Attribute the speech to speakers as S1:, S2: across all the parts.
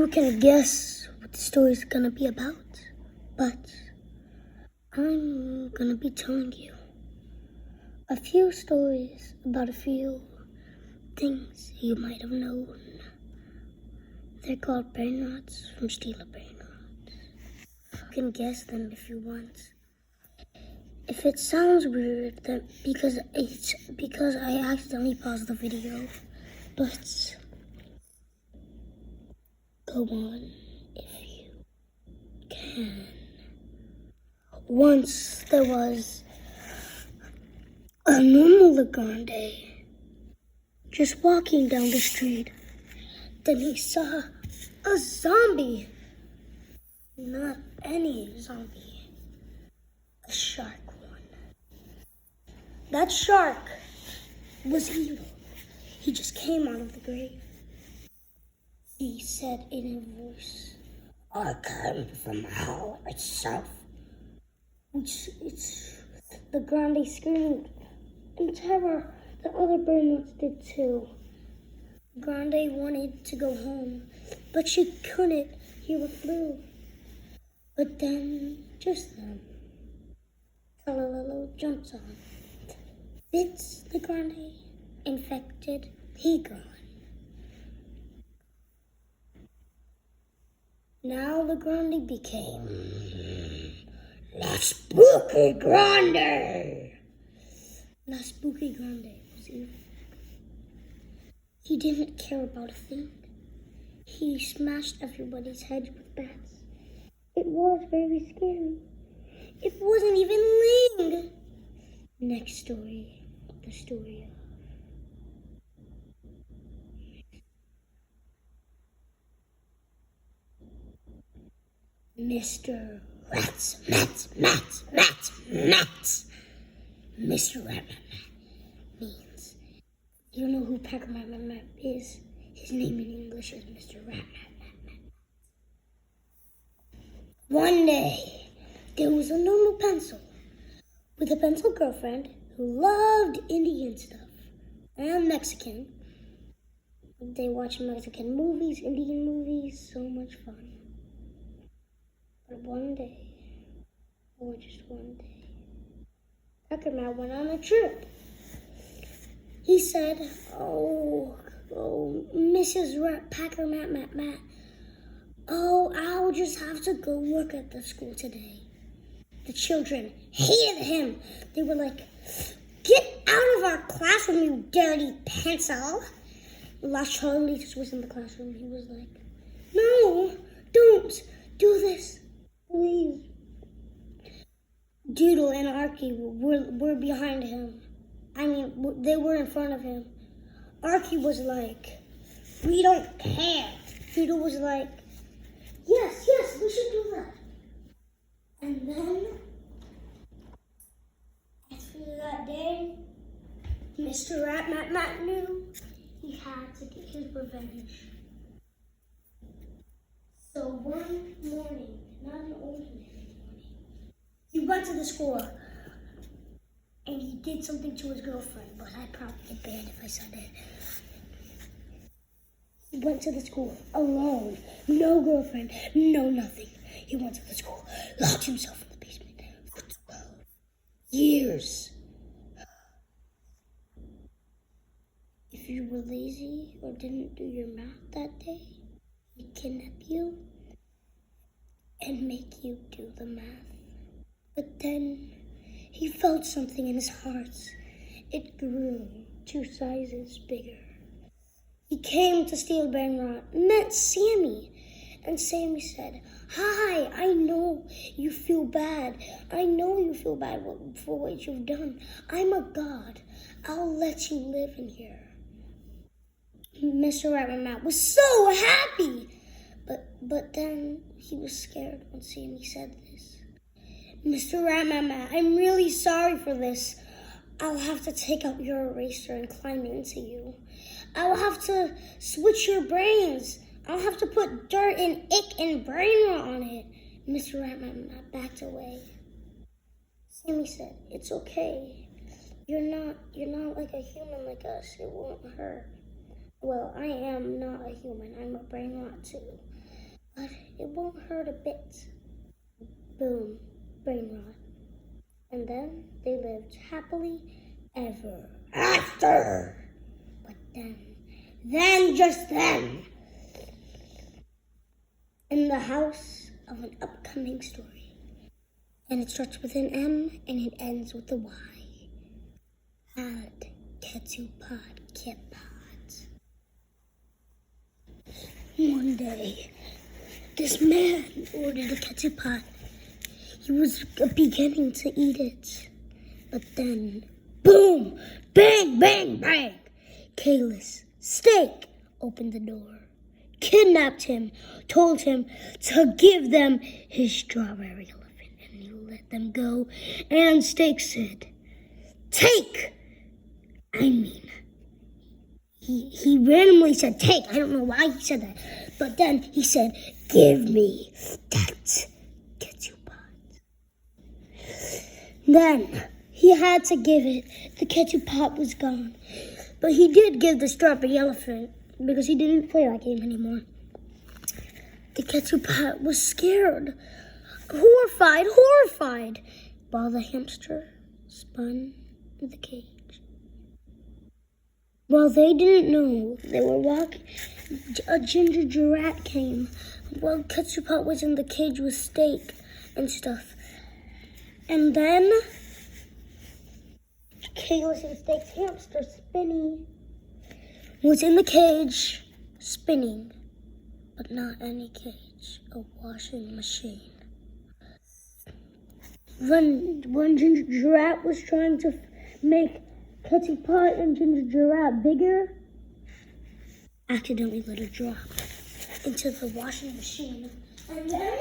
S1: You can guess what the story's gonna be about, but I'm gonna be telling you a few stories about a few things you might have known. They're called brainrots from Steal Brain Rot. You can guess them if you want. If it sounds weird, then because I accidentally paused the video, but go on if you can. Once there was a normal Grande just walking down the street. Then he saw a zombie. Not any zombie. A shark one. That shark was evil. He just came out of the grave. He said in a voice, "I came from hell itself." The Grande screamed in terror. The other brainrots did too. Grande wanted to go home, but she couldn't hear a flu. But then, just then, Talalalo jumps on, bits the Grande, infected, he gone. Now the Grande became La Spooky Grande. La Spooky Grande was evil. He didn't care about a thing. He smashed everybody's heads with bats. It was very scary. It wasn't even Ling. Next story, the story of Mr. Rats, Mats. Mr. Rat means, you know who Packer Mat is? His name in English is Mr. Rat. One day, there was a normal pencil with a pencil girlfriend who loved Indian stuff and Mexican. They watched Mexican movies, Indian movies, so much fun. But one day, or just one day, Packer Mat went on a trip. He said, oh, Mrs. Packer Mat. Oh, I'll just have to go work at the school today. The children hated him. They were like, "Get out of our classroom, you dirty pencil." Last Charlie just was in the classroom. He was like, "No, don't do this, please." Doodle and Archie were behind him. I mean, they were in front of him. Archie was like, "We don't care." Doodle was like, Yes, we should do that. And then, after that day, Mr. Rat knew he had to get his revenge. So one morning, not an ordinary morning, he went to the school and he did something to his girlfriend, but I'd probably get banned if I said it. He went to the school alone, no girlfriend, no nothing. He went to the school, locked himself in the basement for 12 years. If you were lazy or didn't do your math that day, he'd kidnap you and make you do the math. But then he felt something in his heart. It grew 2 sizes bigger. He came to Steal Brain Rot, met Sammy, and Sammy said, "Hi, I know you feel bad. I know you feel bad for what you've done. I'm a god. I'll let you live in here." Mr. Rat was so happy, but then he was scared when Sammy said this. "Mr. Rat, I'm really sorry for this. I'll have to take out your eraser and climb into you. I'll have to switch your brains. I'll have to put dirt and ick and brain rot on it." Mr. Rat backed away. Sammy said, "It's okay. You're not like a human like us. It won't hurt." Well, I am not a human. I'm a brain rot too. but it won't hurt a bit. Boom, brain rot. And then they lived happily ever after. But just then, in the house of an upcoming story. And it starts with an M and it ends with a Y. Had Ketupot kept pot. One day, this man ordered a ketupot. He was beginning to eat it. But then, boom, bang, bang, bang. Kalis, Steak, opened the door, kidnapped him, told him to give them his strawberry elephant, and he let them go. And Steak said, take. He randomly said take. I don't know why he said that. But then he said, give me that ketupot. Then he had to give it. The ketupot was gone. But he did give the strawberry elephant because he didn't play that game anymore. The ketupot was scared, horrified, while the hamster spun in the cage. While they didn't know, they were walking, a ginger giraffe came. While Ketupot was in the cage with Steak and stuff. And then, Kalis and Steak's hamster, Spinny, was in the cage, spinning. But not any cage, a washing machine. When Ginger Giraffe was trying to make Ketupot and Ginger Giraffe bigger, accidentally let her drop into the washing machine. And then,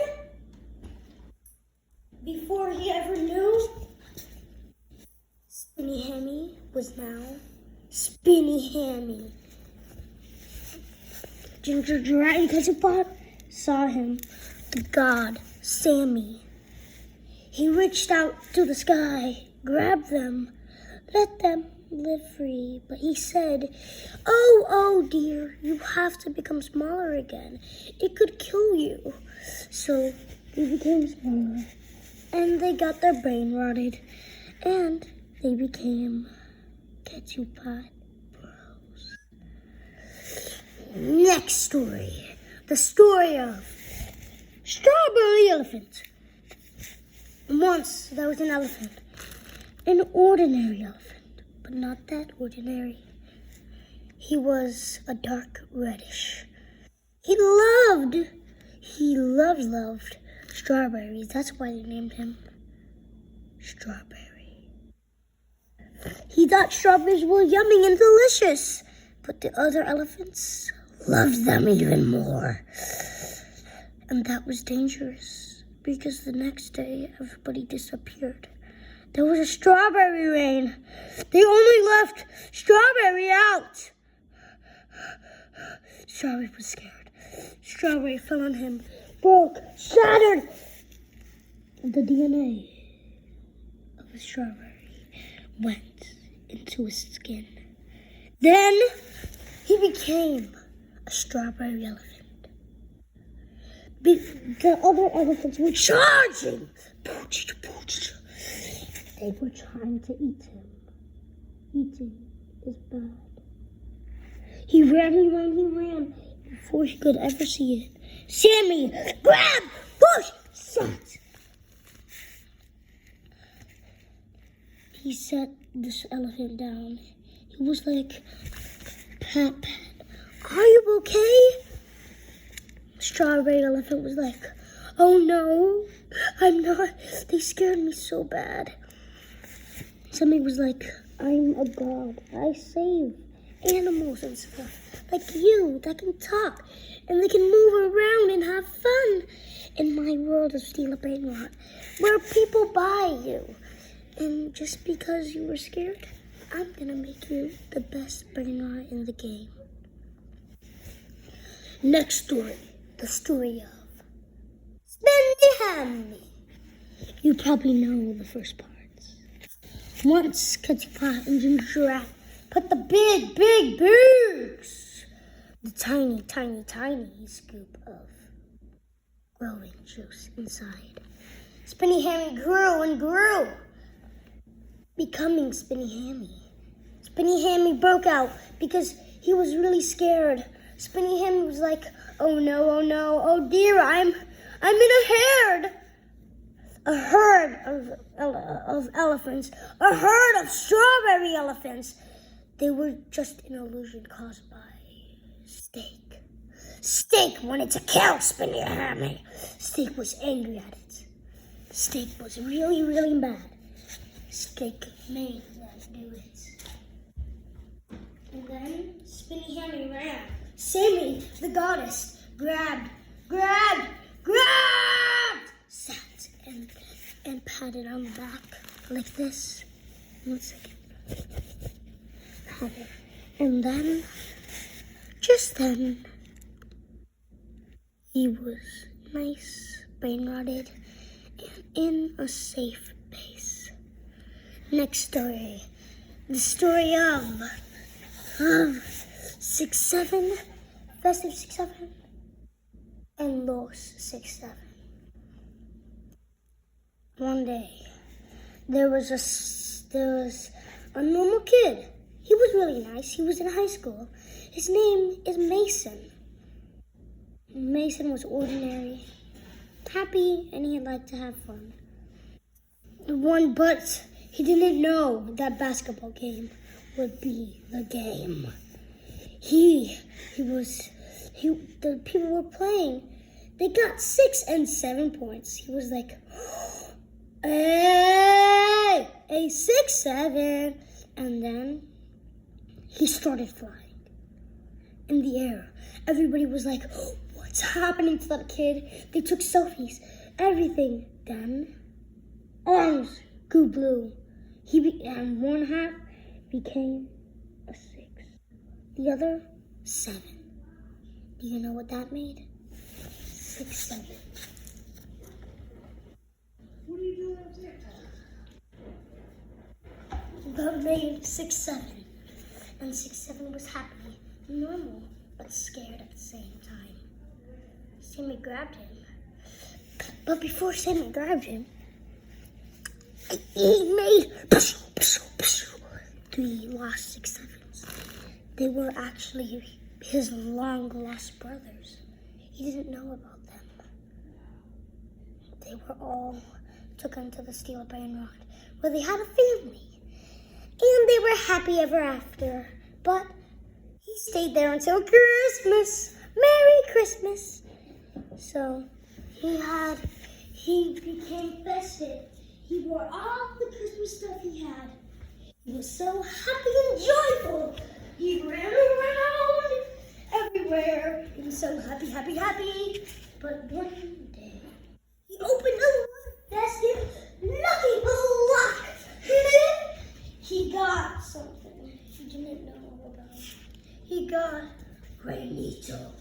S1: before he ever knew, Spinny Hammy was now Spinny Hammy. Ginger Giraffe and Ketupot saw him, the god, Sammy. He reached out to the sky, grabbed them, let them live free. But he said, oh dear, you have to become smaller again. It could kill you. So they became smaller, and they got their brain rotted, and they became Ketupot Bros. Next story, the story of Strawberry Elephant. Once there was an elephant, an ordinary elephant, but not that ordinary. He was a dark reddish. He loved strawberries. That's why they named him Strawberry. He thought strawberries were yummy and delicious, but the other elephants loved them even more. And that was dangerous, because the next day everybody disappeared. There was a strawberry rain. They only left Strawberry out. Strawberry was scared. Strawberry fell on him, broke, shattered. The DNA of a strawberry went into his skin. Then he became a strawberry elephant. The other elephants were charging. They were trying to eat him. Eating is bad. He ran before he could ever see it. Sammy, grab, push, shot. He set this elephant down. He was like, pat, are you okay? Strawberry elephant was like, oh no, I'm not. They scared me so bad. Sammy was like, I'm a god. I save animals and stuff like you that can talk and they can move around and have fun in my world of Steel Brain Rot, where people buy you. And just because you were scared, I'm gonna make you the best brain rot in the game. Next story, the story of Spinny Hammy. You probably know the first parts. Once Ketupot and Ginger Giraffe put the big the tiny scoop of growing juice inside. Spinny Hammy grew and grew, becoming Spinny Hammy. Spinny Hammy broke out because he was really scared. Spinny Hammy was like, oh no, oh dear, I'm in a herd of elephants, a herd of strawberry elephants. They were just an illusion caused by Steak. Steak wanted to kill Spinny Hammy. Steak was angry at it. Steak was really, really mad. Steak made them do it. And then Spinny Hammy ran. Sammy, the goddess, grabbed, sat and patted on the back like this. 1 second. Patted. And then, just then, he was nice, brain-rotted, and in a safe place. Next story. The story of 6-7, Festive 6-7, and Los 6-7. One day, there was a normal kid. He was really nice. He was in high school. His name is Mason. Mason was ordinary, happy, and he liked to have fun. But he didn't know that basketball game would be the game. The people were playing. They got 6 and 7 points. He was like, hey, a 6-7. And then he started flying in the air. Everybody was like, what's happening to that kid? They took selfies, everything. Then arms grew blue. And one half became a 6. The other, 7. Do you know what that made? 6-7. What are you doing up there? That made 6-7. And 6-7 was happy, normal, but scared at the same time. Sammy grabbed him. But before Sammy grabbed him, he made 3 lost 6-7s. They were actually his long-lost brothers. He didn't know about them. They were all taken to the steel brainrot, where they had a family. And they were happy ever after. But he stayed there until Christmas. Merry Christmas. So he became festive. He wore all the Christmas stuff he had. He was so happy and joyful. He ran around everywhere. He was so happy. But one day, he opened a basket, looking for luck. He got something he didn't know about. He got Brainito.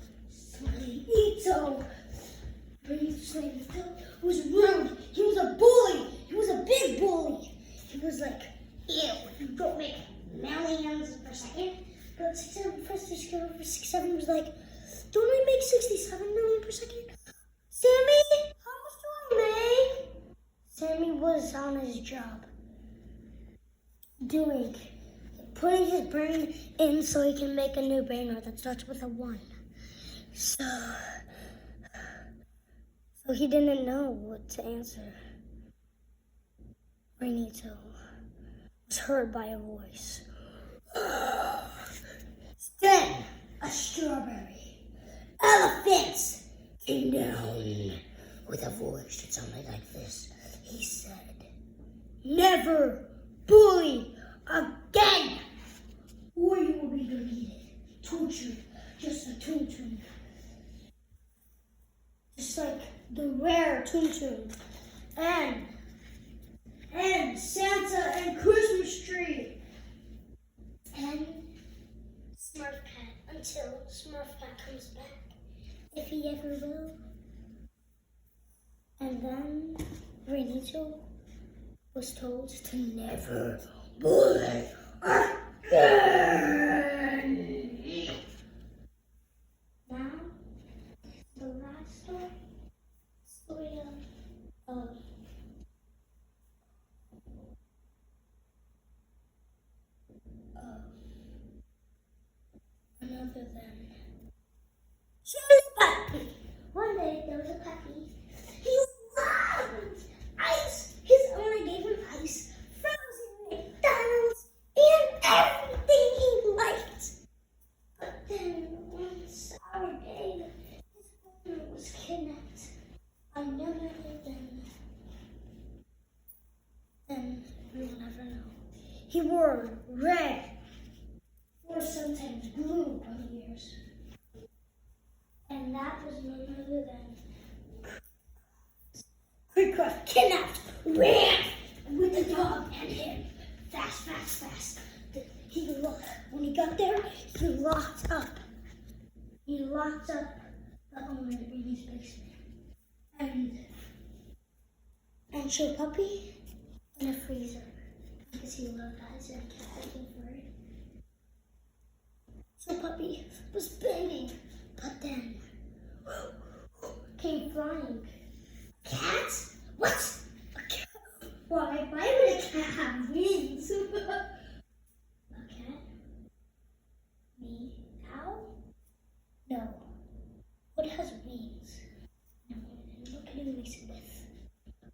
S1: Brainito was rude. He was a bully. He was a big bully. He was like, ew, you don't make millions per second. But 6-7 first discovered for 6-7 was like, don't I make 67 million per second? Sammy, how much do I make? Sammy was on his job. Putting his brain in so he can make a new brainrot that starts with a 1. So he didn't know what to answer. Brainito was heard by a voice. Then a strawberry elephant came down with a voice that sounded like this. He said, never bully again, or you will be deleted, tortured, just a toon-toon. Just like the rare toon-toon. And Santa and Christmas tree. And Smurfcat, until Smurfcat comes back, if he ever will. And then Brainito was told to never bully again. Now, the last story than Chili Puppy. One day there was a puppy. He loved ice. His owner gave him ice, frozen McDonald's, and everything he liked. But then one sour day, his owner was kidnapped by none other than we'll never know. He wore red or sometimes blue on the ears. And that was none other than Creekcraft kidnapped, ran with the dog and him. Fast, fast, fast. When he got there, he locked up. He locked up the owner in his basement. And Chili Puppy in a freezer. Because he loved ice and kept looking for it. Chili Puppy was banging, but then came flying. Cat? What? A cat? Why would a cat have wings? A cat? Meow? No. What has wings? No. What can you mix it with?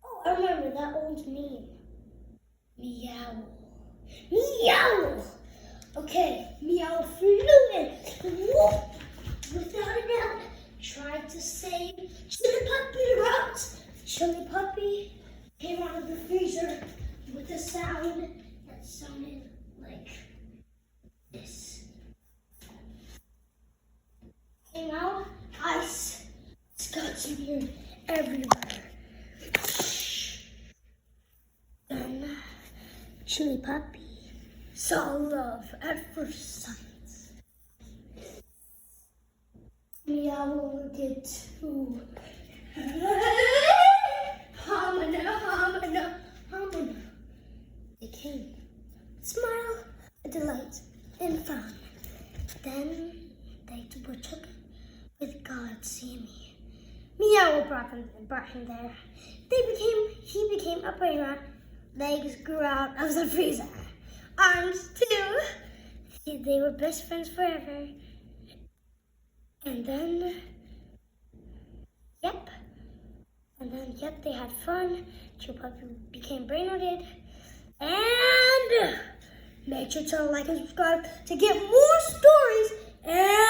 S1: Oh, I remember that old meme. Meow. Meow! Okay, Meow flew in. Whoop! Without a doubt, tried to save Chili Puppy out. Chili Puppy came out of the freezer with a sound that sounded like this. Came out, ice, got smeared everywhere. Then Chili Puppy saw love at first sight. Meow did too. Homina, homina, homina. They came. Smile, a delight, and fun. Then they were took with God seeing me. Meow brought him there. He became a brainrot. Legs grew out of the freezer. Arms too. They were best friends forever. And then, they had fun. Chili Puppy became brainrotted. And make sure to like and subscribe to get more stories. And